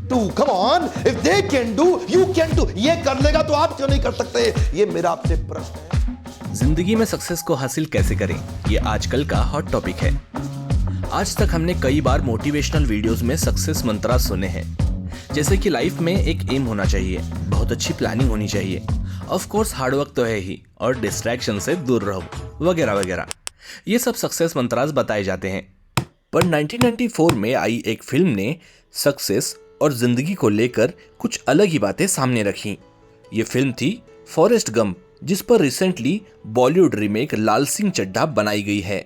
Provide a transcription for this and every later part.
do. Come on, if they can do, you can do. ये कर लेगा तो आप क्यों नहीं कर सकते? ये मेरा आपसे प्रश्न है। जिंदगी में सक्सेस को हासिल कैसे करें, ये आजकल का हॉट टॉपिक है। आज तक हमने कई बार मोटिवेशनल वीडियोस में सक्सेस मंत्रा सुने हैं, जैसे कि लाइफ में एक एम होना चाहिए, बहुत अच्छी प्लानिंग होनी चाहिए, ऑफ कोर्स हार्डवर्क तो है ही, और डिस्ट्रैक्शन से दूर रहो, वगैरह वगैरह। ये सब सक्सेस मंत्रास बताए जाते हैं। पर 1994 में आई एक फिल्म ने सक्सेस और जिंदगी को लेकर कुछ अलग ही बातें सामने रखी। ये फिल्म थी फॉरेस्ट गंप, जिस पर रिसेंटली बॉलीवुड रीमेक लाल सिंह चड्ढा बनाई गई है।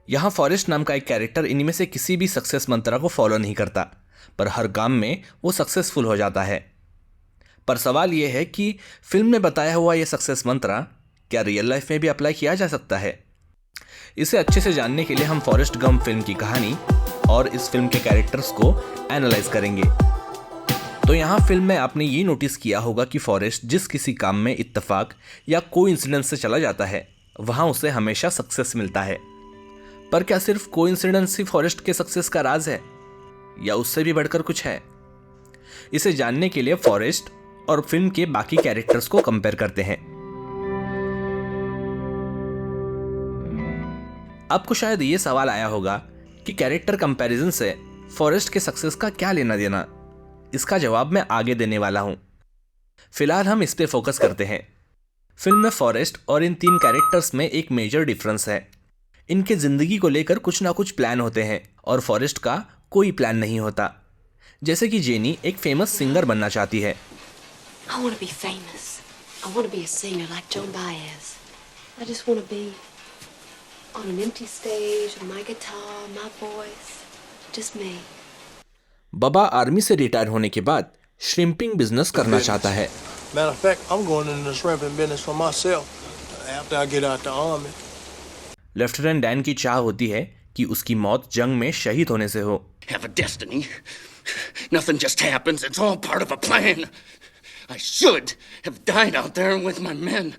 यहाँ फॉरेस्ट नाम का एक कैरेक्टर इनमें से किसी भी सक्सेस मंत्रा को फॉलो नहीं करता, पर हर काम में वो सक्सेसफुल हो जाता है। पर सवाल ये है कि फिल्म में बताया हुआ ये सक्सेस मंत्रा क्या रियल लाइफ में भी अप्लाई किया जा सकता है? इसे अच्छे से जानने के लिए हम फॉरेस्ट गंप फिल्म की कहानी और इस फिल्म के कैरेक्टर्स को एनालाइज करेंगे। तो यहाँ फिल्म में आपने ये नोटिस किया होगा कि फॉरेस्ट जिस किसी काम में इत्तेफाक या कोइंसिडेंस से चला जाता है, वहाँ उसे हमेशा सक्सेस मिलता है। पर क्या सिर्फ कोइंसिडेंस ही फॉरेस्ट के सक्सेस का राज है, या उससे भी बढ़कर कुछ है? इसे जानने के लिए फॉरेस्ट और फिल्म के बाकी कैरेक्टर्स को कंपेयर करते हैं। आपको शायद ये सवाल आया होगा कि कैरेक्टर कंपैरिजन से फॉरेस्ट के सक्सेस का क्या लेना देना। इसका जवाब मैं आगे देने वाला हूं। फिलहाल हम इस पे फोकस करते हैं। फिल्म में फॉरेस्ट और इन तीन कैरेक्टर्स में एक मेजर डिफरेंस है। इनके जिंदगी को लेकर कुछ ना कुछ प्लान होते हैं और फॉरेस्ट का कोई प्लान नहीं होता। जैसे कि जेनी एक फेमस सिंगर बनना चाहती है। I want to be famous. I want to be a singer like Joan Baez. I just want to be on an empty stage with my guitar, my voice, just me. बबा army से retire होने के बाद shrimping business करना चाहता है। Matter of fact, I'm going into the shrimping business for myself after I get out the army. Lieutenant Dan की चाह होती है कि उसकी मौत जंग में शहीद होने से हो। Have a destiny. Nothing just happens. It's all part of a plan. I should have died out there with my men.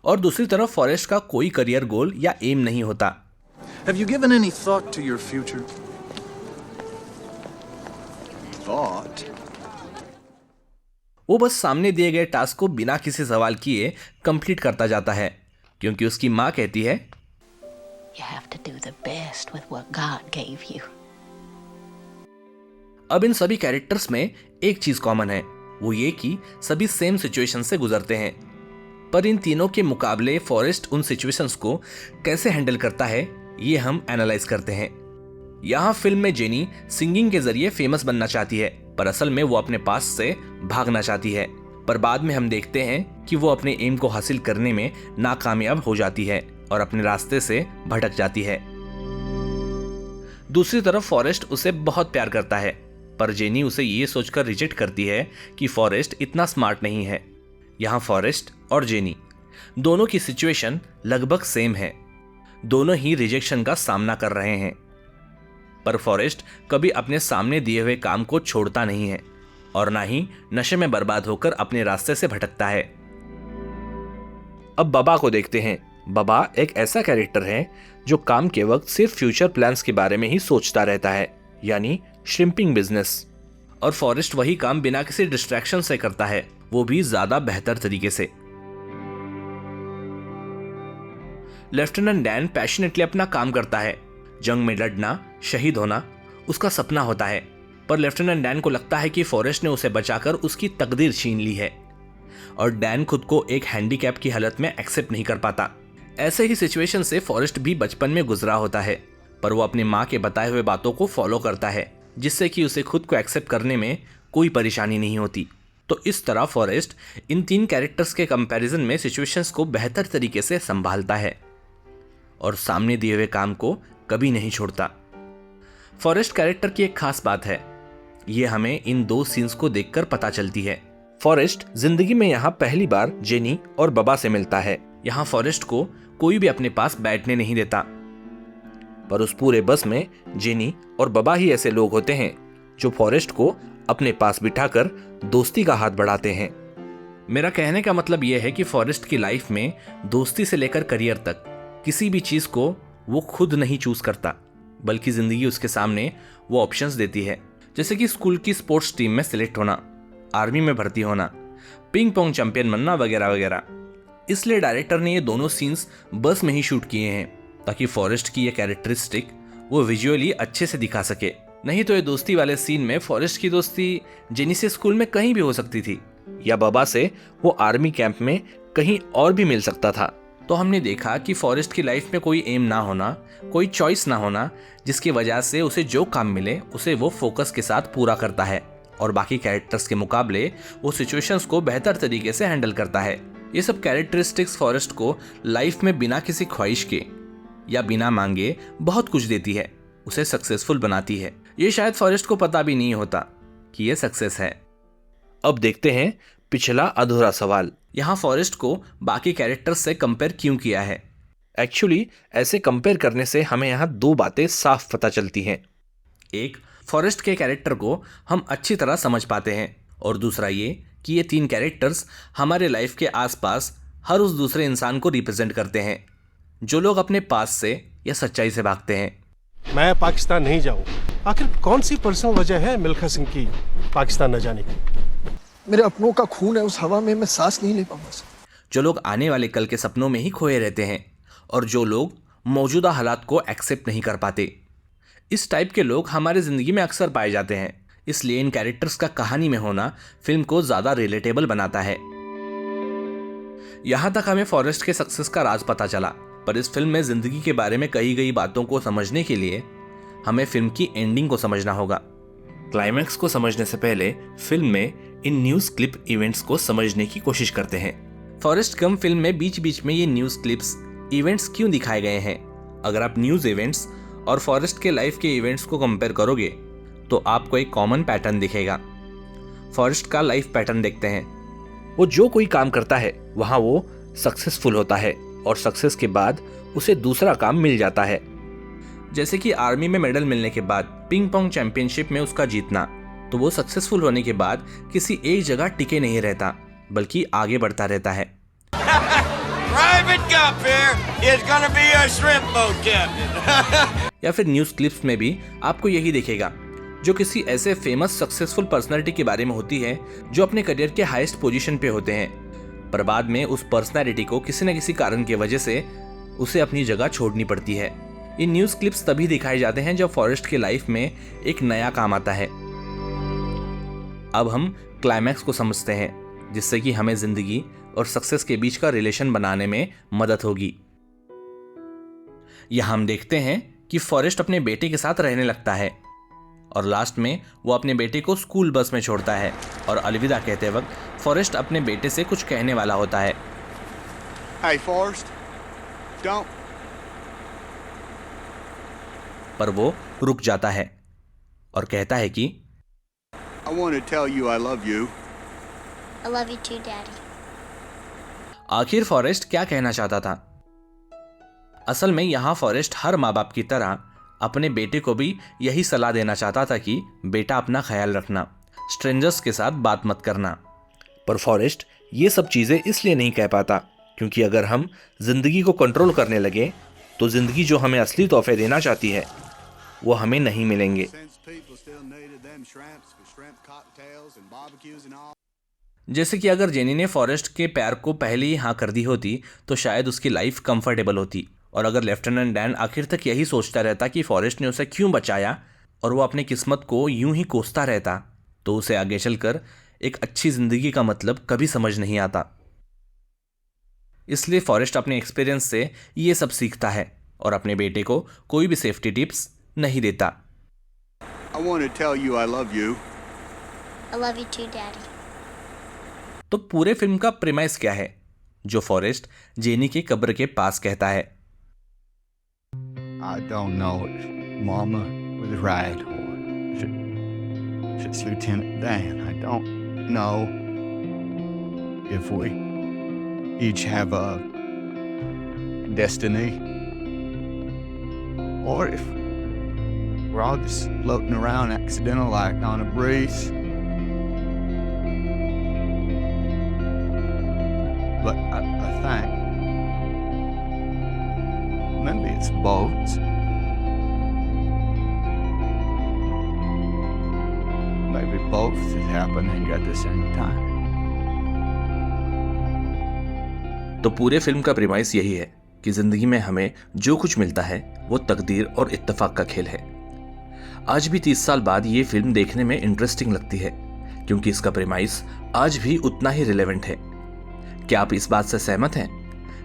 और दूसरी तरफ फॉरेस्ट का कोई करियर गोल या एम नहीं होता। Have you given any thought to your future? Thought? वो बस सामने दिए गए टास्क को बिना किसी सवाल किए कंप्लीट करता जाता है, क्योंकि उसकी माँ कहती है You have to do the best with what God gave you. अब इन सभी कैरेक्टर्स में एक चीज कॉमन है, वो ये कि सभी सेम सिचुएशन से गुजरते हैं। पर इन तीनों के मुकाबले फॉरेस्ट उन सिचुएशंस को कैसे हैंडल करता है, ये हम एनालाइज करते हैं। यहाँ फिल्म में जेनी सिंगिंग के जरिए फेमस बनना चाहती है, पर असल में वो अपने पास से भागना चाहती है। पर बाद में हम देखते हैं कि वो अपने एम को हासिल करने में नाकामयाब हो जाती है और अपने रास्ते से भटक जाती है। दूसरी तरफ फॉरेस्ट उसे बहुत प्यार करता है, पर जेनी उसे ये सोचकर रिजेक्ट करती है कि फॉरेस्ट इतना स्मार्ट नहीं है। यहाँ फॉरेस्ट और जेनी दोनों की सिचुएशन लगभग सेम है। दोनों ही रिजेक्शन का सामना कर रहे हैं, पर फॉरेस्ट कभी अपने सामने दिए हुए काम को छोड़ता नहीं है और ना ही नशे में बर्बाद होकर अपने रास्ते से भटकता है। अब बबा को देखते हैं। बबा एक ऐसा कैरेक्टर है जो काम के वक्त सिर्फ फ्यूचर प्लान्स के बारे में ही सोचता रहता है, यानी श्रिम्पिंग बिजनेस। और फॉरेस्ट वही काम बिना किसी डिस्ट्रैक्शन से करता है, वो भी ज्यादा बेहतर तरीके से। लेफ्टिनेंट डैन पैशनेटली अपना काम करता है। जंग में लड़ना, शहीद होना उसका सपना होता है, पर लेफ्टिनेंट डैन को लगता है कि फॉरेस्ट ने उसे बचाकर उसकी तकदीर छीन ली है, और डैन खुद को एक हैंडीकैप की हालत में एक्सेप्ट नहीं कर पाता। ऐसे ही सिचुएशन से फॉरेस्ट भी बचपन में गुजरा होता है, पर वो अपनी माँ के बताए हुए बातों को फॉलो करता है, जिससे कि उसे खुद को एक्सेप्ट करने में कोई परेशानी नहीं होती। तो इस तरह फॉरेस्ट इन तीन कैरेक्टर्स के कंपैरिजन में सिचुएशंस को बेहतर तरीके से संभालता है और सामने दिए हुए काम को कभी नहीं छोड़ता। फॉरेस्ट कैरेक्टर की एक खास बात है, ये हमें इन दो सीन्स को देखकर पता चलती है। फॉरेस्ट जिंदगी में यहाँ पहली बार जेनी और बबा से मिलता है। यहाँ फॉरेस्ट को कोई भी अपने पास बैठने नहीं देता, पर उस पूरे बस में जेनी और बबा ही ऐसे लोग होते हैं जो फॉरेस्ट को अपने पास बिठाकर दोस्ती का हाथ बढ़ाते हैं। मेरा कहने का मतलब यह है कि फॉरेस्ट की लाइफ में दोस्ती से लेकर करियर तक किसी भी चीज को वो खुद नहीं चूज करता, बल्कि जिंदगी उसके सामने वो ऑप्शंस देती है। जैसे कि स्कूल की स्पोर्ट्स टीम में सिलेक्ट होना, आर्मी में भर्ती होना, पिंग पोंग चैंपियन बनना वगैरह वगैरह। इसलिए डायरेक्टर ने ये दोनों सीन्स बस में ही शूट किए हैं ताकि फॉरेस्ट की ये कैरेक्टरिस्टिक वो विजुअली अच्छे से दिखा सके। नहीं तो ये दोस्ती वाले सीन में फॉरेस्ट की दोस्ती जेनी से स्कूल में कहीं भी हो सकती थी या बबा से वो आर्मी कैंप में कहीं और भी मिल सकता था। तो हमने देखा कि फॉरेस्ट की लाइफ में कोई एम ना होना, कोई चॉइस ना होना, जिसकी वजह से उसे जो काम मिले उसे वो फोकस के साथ पूरा करता है और बाकी कैरेक्टर्स के मुकाबले वो सिचुएशंस को बेहतर तरीके से हैंडल करता है। ये सब कैरेक्टरिस्टिक्स फॉरेस्ट को लाइफ में बिना किसी ख्वाहिश के या बिना मांगे बहुत कुछ देती है, उसे सक्सेसफुल बनाती है। ये शायद फॉरेस्ट को पता भी नहीं होता कि ये सक्सेस है। अब देखते हैं पिछला अधूरा सवाल, यहाँ फॉरेस्ट को बाकी कैरेक्टर्स से कंपेयर क्यों किया है। एक्चुअली ऐसे कंपेयर करने से हमें यहाँ दो बातें साफ पता चलती हैं। एक, फॉरेस्ट के कैरेक्टर को हम अच्छी तरह समझ पाते हैं और दूसरा ये कि ये तीन कैरेक्टर्स हमारे लाइफ के आसपास हर उस दूसरे इंसान को रिप्रेजेंट करते हैं जो लोग अपने पास से या सच्चाई से भागते हैं। मैं पाकिस्तान नहीं जाऊं। आखिर कौन सी पर्सनल वजह है मिल्खा सिंह की पाकिस्तान न जाने की? मेरे अपनों का खून है उस हवा में, मैं सांस नहीं ले पाऊंगा सर। जो लोग आने वाले कल के सपनों में ही खोए रहते हैं और जो लोग मौजूदा हालात को एक्सेप्ट नहीं कर पाते, इस टाइप के लोग हमारे ज़िंदगी में अक्सर पाए जाते हैं। इसलिए इन कैरेक्टर्स का कहानी में होना फिल्म को ज़्यादा रिलेटेबल बनाता है। यहाँ तक हमें फॉरेस्ट के सक्सेस का राज पता चला, पर इस फिल्म में ज़िंदगी के बारे में कही गई बातों को समझने के लिए हमें फिल्म की एंडिंग को समझना होगा। क्लाइमैक्स को समझने से पहले फिल्म में इन न्यूज़ क्लिप इवेंट्स को समझने की कोशिश करते हैं। फॉरेस्ट गंप फिल्म में बीच बीच में ये न्यूज़ क्लिप्स इवेंट्स क्यों दिखाए गए हैं? अगर आप न्यूज़ इवेंट्स और फॉरेस्ट के लाइफ के इवेंट्स को कंपेयर करोगे तो आपको एक कॉमन पैटर्न दिखेगा। फॉरेस्ट का लाइफ पैटर्न देखते हैं। वो जो कोई काम करता है वहाँ वो सक्सेसफुल होता है और सक्सेस के बाद उसे दूसरा काम मिल जाता है। जैसे कि आर्मी में मेडल मिलने के बाद पिंग पोंग चैंपियनशिप में उसका जीतना, तो वो सक्सेसफुल होने के बाद किसी एक जगह टिके नहीं रहता बल्कि आगे बढ़ता रहता है। या फिर न्यूज़ क्लिप्स में भी आपको यही दिखेगा, जो किसी ऐसे फेमस सक्सेसफुल पर्सनालिटी के बारे में होती है जो अपने करियर के हाईएस्ट पोजीशन पे होते हैं, पर बाद में उस पर्सनालिटी को किसी न किसी कारण की वजह से उसे अपनी जगह छोड़नी पड़ती है। ये न्यूज़ क्लिप्स तभी दिखाए जाते हैं जब फॉरेस्ट की लाइफ में एक नया काम आता है। अब हम क्लाइमैक्स को समझते हैं, जिससे कि हमें जिंदगी और सक्सेस के बीच का रिलेशन बनाने में मदद होगी। यहां हम देखते हैं कि फॉरेस्ट अपने बेटे के साथ रहने लगता है और लास्ट में वो अपने बेटे को स्कूल बस में छोड़ता है और अलविदा कहते वक्त फॉरेस्ट अपने बेटे से कुछ कहने वाला होता है। Hey, Forrest, don't. पर वो रुक जाता है और कहता है कि I want to tell you I love you. I love you too, Daddy. आखिर फॉरेस्ट क्या कहना चाहता था? असल में यहाँ फॉरेस्ट हर माँ बाप की तरह अपने बेटे को भी यही सलाह देना चाहता था कि बेटा अपना ख्याल रखना, स्ट्रेंजर्स के साथ बात मत करना। पर फॉरेस्ट ये सब चीज़ें इसलिए नहीं कह पाता क्योंकि अगर हम जिंदगी को कंट्रोल करने लगे तो जिंदगी जो हमें असली तोहफे देना चाहती है वो हमें नहीं मिलेंगे। जैसे कि अगर जेनी ने फॉरेस्ट के प्यार को पहले ही हाँ कर दी होती तो शायद उसकी लाइफ कंफर्टेबल होती, और अगर लेफ्टिनेंट डैन आखिर तक यही सोचता रहता कि फॉरेस्ट ने उसे क्यों बचाया और वो अपनी किस्मत को यूं ही कोसता रहता, तो उसे आगे चलकर एक अच्छी जिंदगी का मतलब कभी समझ नहीं आता। इसलिए फॉरेस्ट अपने एक्सपीरियंस से ये सब सीखता है और अपने बेटे को कोई भी सेफ्टी टिप्स नहीं देता। I want to tell you I love you. I love you too, Daddy. तो पूरे फिल्म का प्रीमाइस क्या है जो फॉरेस्ट जेनी के कब्र के पास कहता है? I don't know if Mama was right or if it's Lieutenant Dan. I don't know if we each have a destiny or if we're all just floating around accidental like on a breeze. But I think maybe it's both. maybe both is happening at the same time. तो पूरे film का premise यही है कि जिंदगी में हमें जो कुछ मिलता है वो तकदीर और इत्तेफाक का खेल है। आज भी 30 साल बाद ये फिल्म देखने में इंटरेस्टिंग लगती है क्योंकि इसका प्रीमाइस आज भी उतना ही रिलेवेंट है। क्या आप इस बात से सहमत हैं?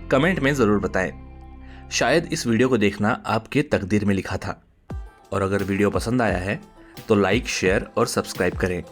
कमेंट में जरूर बताएं। शायद इस वीडियो को देखना आपके तकदीर में लिखा था। और अगर वीडियो पसंद आया है तो लाइक, शेयर और सब्सक्राइब करें।